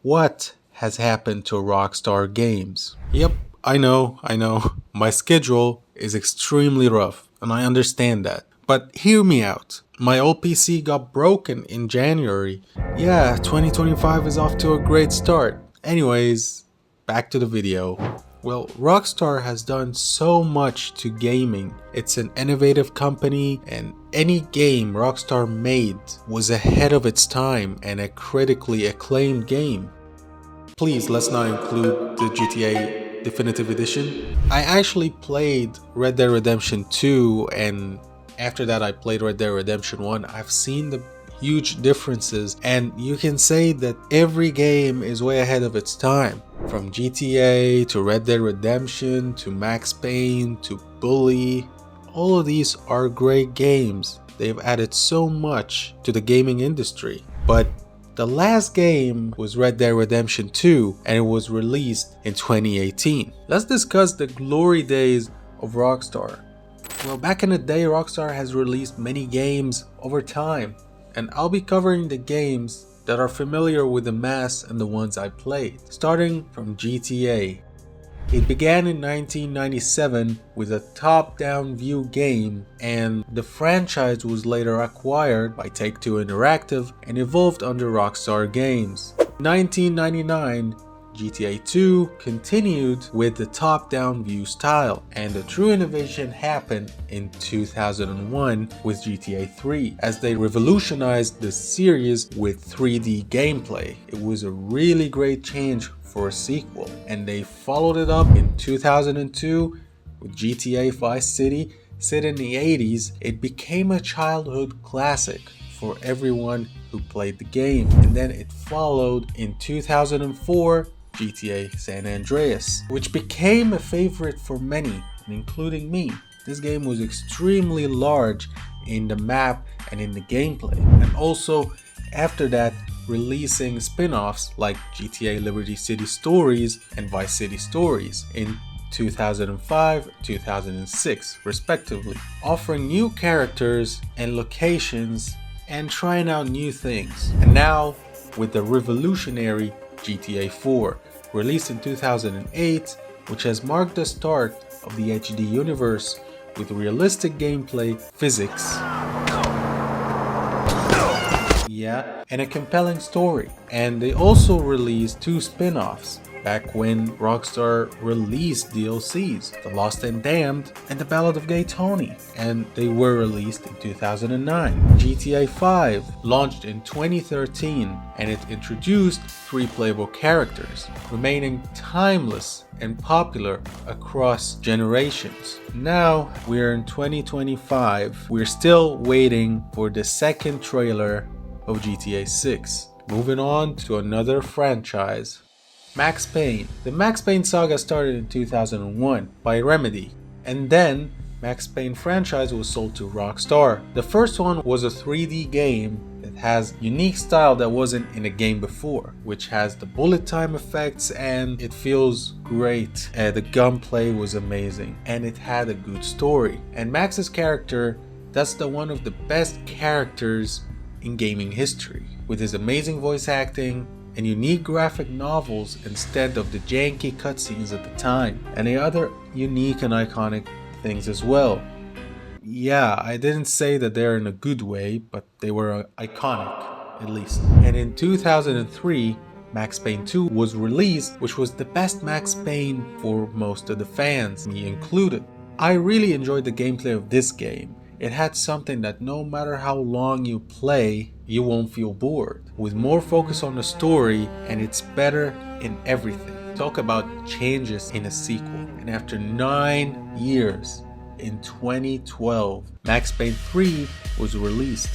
What has happened to Rockstar Games? Yep, I know. My schedule is extremely rough, and I understand that. But hear me out. My old PC got broken in January. Yeah, 2025 is off to a great start. Anyways, back to the video. Well, Rockstar has done so much to gaming. It's an innovative company, and any game Rockstar made was ahead of its time and a critically acclaimed game. Please, let's not include the GTA Definitive Edition. I actually played Red Dead Redemption 2, and after that I played Red Dead Redemption 1. I've seen the huge differences, and you can say that every game is way ahead of its time. From GTA to Red Dead Redemption to Max Payne to Bully, all of these are great games. They've added so much to the gaming industry. But the last game was Red Dead Redemption 2, and it was released in 2018. Let's discuss the glory days of Rockstar. Well, back in the day, Rockstar has released many games over time, and I'll be covering the games that are familiar with the mass and the ones I played, starting from GTA. It began in 1997 with a top-down view game, and the franchise was later acquired by Take-Two Interactive and evolved under Rockstar Games. In 1999, GTA 2 continued with the top-down view style, and the true innovation happened in 2001 with GTA 3 as they revolutionized the series with 3D gameplay. It was a really great change for a sequel, and they followed it up in 2002 with GTA Vice City. Set in the 80s, it became a childhood classic for everyone who played the game, and then it followed in 2004 GTA San Andreas, which became a favorite for many, including me. This game was extremely large in the map and in the gameplay, and also after that releasing spin-offs like GTA Liberty City Stories and Vice City Stories in 2005, 2006 respectively, offering new characters and locations and trying out new things. And now with the revolutionary GTA 4, released in 2008, which has marked the start of the HD universe with realistic gameplay, physics, and a compelling story. And they also released 2 spin-offs back when Rockstar released DLCs, The Lost and Damned and The Ballad of Gay Tony, and they were released in 2009. GTA 5 launched in 2013, and it introduced 3 playable characters, remaining timeless and popular across generations. Now we're in 2025. We're still waiting for the second trailer of GTA 6. Moving on to another franchise, Max Payne. The Max Payne saga started in 2001 by Remedy, and then Max Payne franchise was sold to Rockstar. The first one was a 3D game that has unique style that wasn't in a game before, which has the bullet time effects, and it feels great. The gunplay was amazing, and it had a good story. And Max's character, that's the one of the best characters in gaming history, with his amazing voice acting and unique graphic novels instead of the janky cutscenes at the time, and the other unique and iconic things as well. Yeah, I didn't say that they're in a good way, but they were iconic, at least. And in 2003, Max Payne 2 was released, which was the best Max Payne for most of the fans, me included. I really enjoyed the gameplay of this game. It had something that no matter how long you play, you won't feel bored, with more focus on the story, and it's better in everything. Talk about changes in a sequel. And after 9 years, in 2012, Max Payne 3 was released.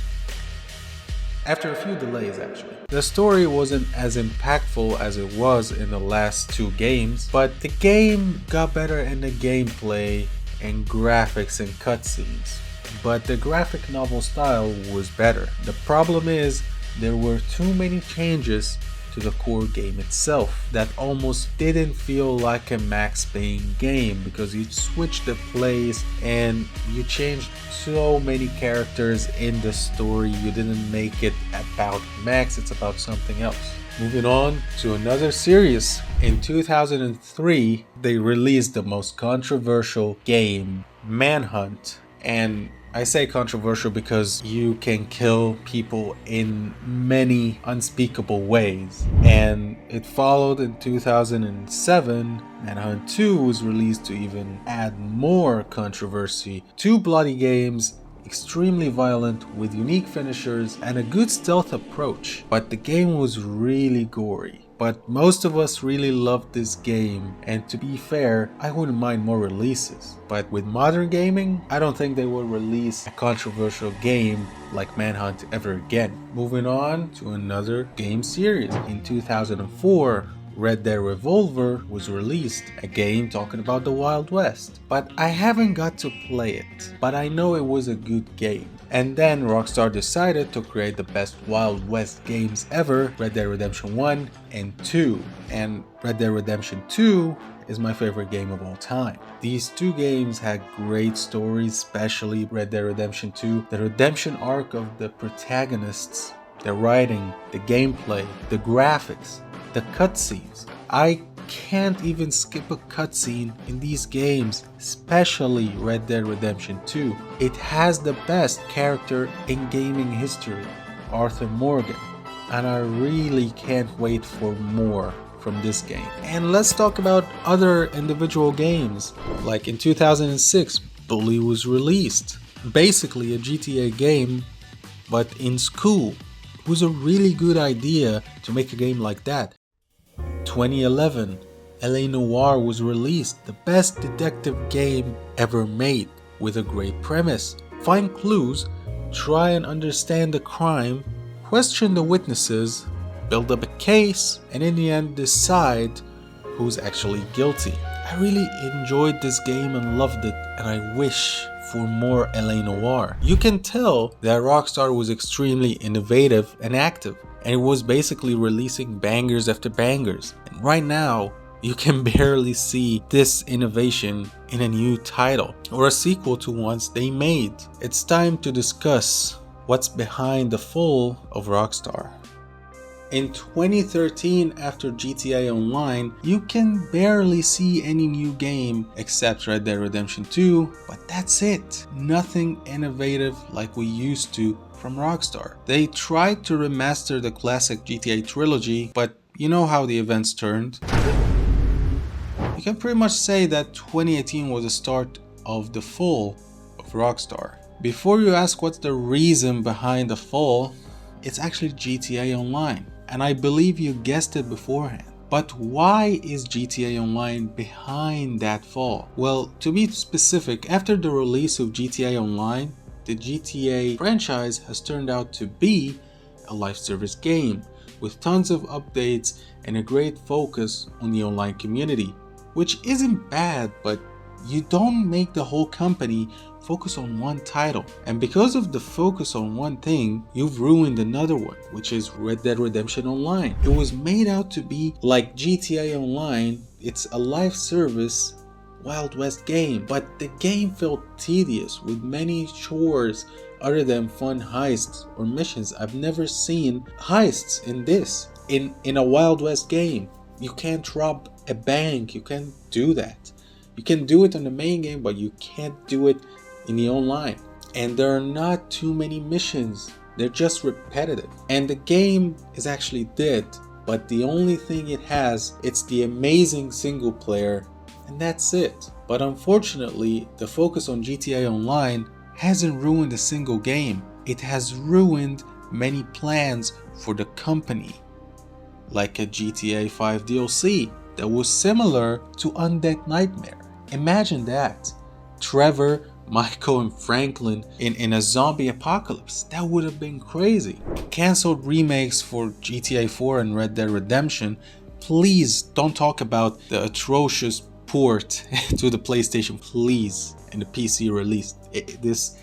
After a few delays, actually. The story wasn't as impactful as it was in the last 2 games, but the game got better in the gameplay and graphics and cutscenes. But the graphic novel style was better. The problem is there were too many changes to the core game itself that almost didn't feel like a Max Payne game, because you switched the place and you changed so many characters in the story. You didn't make it about Max, it's about something else. Moving on to another series. In 2003, they released the most controversial game, Manhunt. And I say controversial because you can kill people in many unspeakable ways. And it followed in 2007. Manhunt 2 was released to even add more controversy. Two bloody games, extremely violent with unique finishers and a good stealth approach, but the game was really gory. But most of us really loved this game, and to be fair, I wouldn't mind more releases. But with modern gaming, I don't think they will release a controversial game like Manhunt ever again. Moving on to another game series. In 2004, Red Dead Revolver was released, a game talking about the Wild West. But I haven't got to play it, but I know it was a good game. And then Rockstar decided to create the best Wild West games ever, Red Dead Redemption 1 and 2. And Red Dead Redemption 2 is my favorite game of all time. These two games had great stories, especially Red Dead Redemption 2. The redemption arc of the protagonists, the writing, the gameplay, the graphics, the cutscenes. I can't even skip a cutscene in these games, especially Red Dead Redemption 2. It has the best character in gaming history, Arthur Morgan, and I really can't wait for more from this game. And let's talk about other individual games. Like in 2006, Bully was released. Basically a GTA game, but in school. It was a really good idea to make a game like that. 2011, LA Noire was released, the best detective game ever made, with a great premise. Find clues, try and understand the crime, question the witnesses, build up a case, and in the end decide who's actually guilty. I really enjoyed this game and loved it, and I wish for more LA Noire. You can tell that Rockstar was extremely innovative and active, and it was basically releasing bangers after bangers. And right now, you can barely see this innovation in a new title or a sequel to ones they made. It's time to discuss what's behind the fall of Rockstar. In 2013, after GTA Online, you can barely see any new game except Red Dead Redemption 2, but that's it. Nothing innovative like we used to from Rockstar. They tried to remaster the classic GTA trilogy, but you know how the events turned. You can pretty much say that 2018 was the start of the fall of Rockstar. Before you ask what's the reason behind the fall, it's actually GTA Online. And I believe you guessed it beforehand. But why is GTA Online behind that fall? Well, to be specific, after the release of GTA Online, the GTA franchise has turned out to be a live service game with tons of updates and a great focus on the online community, which isn't bad, but you don't make the whole company focus on one title. And because of the focus on one thing, you've ruined another one, which is Red Dead Redemption Online. It was made out to be like GTA Online. It's a live service Wild West game, but the game felt tedious with many chores other than fun heists or missions. I've never seen heists in this. In a Wild West game, you can't rob a bank. You can't do that. You can do it on the main game, but you can't do it in the online. And there are not too many missions. They're just repetitive. And the game is actually dead, but the only thing it has, it's the amazing single player, and that's it. But unfortunately, the focus on GTA Online hasn't ruined a single game. It has ruined many plans for the company, like a GTA 5 DLC that was similar to Undead Nightmare. Imagine that. Trevor, Michael, and Franklin in a zombie apocalypse. That would have been crazy. Cancelled remakes for GTA 4 and Red Dead Redemption. Please don't talk about the atrocious port to the PlayStation, please, and the PC release. This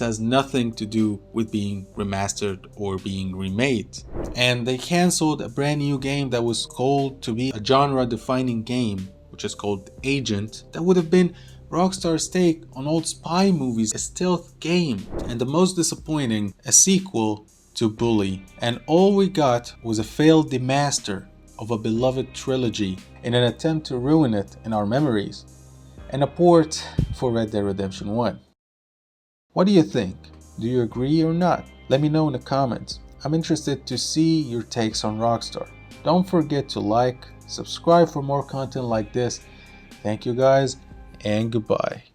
has nothing to do with being remastered or being remade. And they cancelled a brand new game that was called to be a genre-defining game, which is called Agent. That would have been Rockstar's take on old spy movies, a stealth game. And the most disappointing, a sequel to bully, and all we got was a failed demaster of a beloved trilogy in an attempt to ruin it in our memories, and a port for Red Dead Redemption 1. What do you think? Do you agree or not? Let me know in the comments. I'm interested to see your takes on Rockstar. Don't forget to like, subscribe for more content like this. Thank you guys, and goodbye.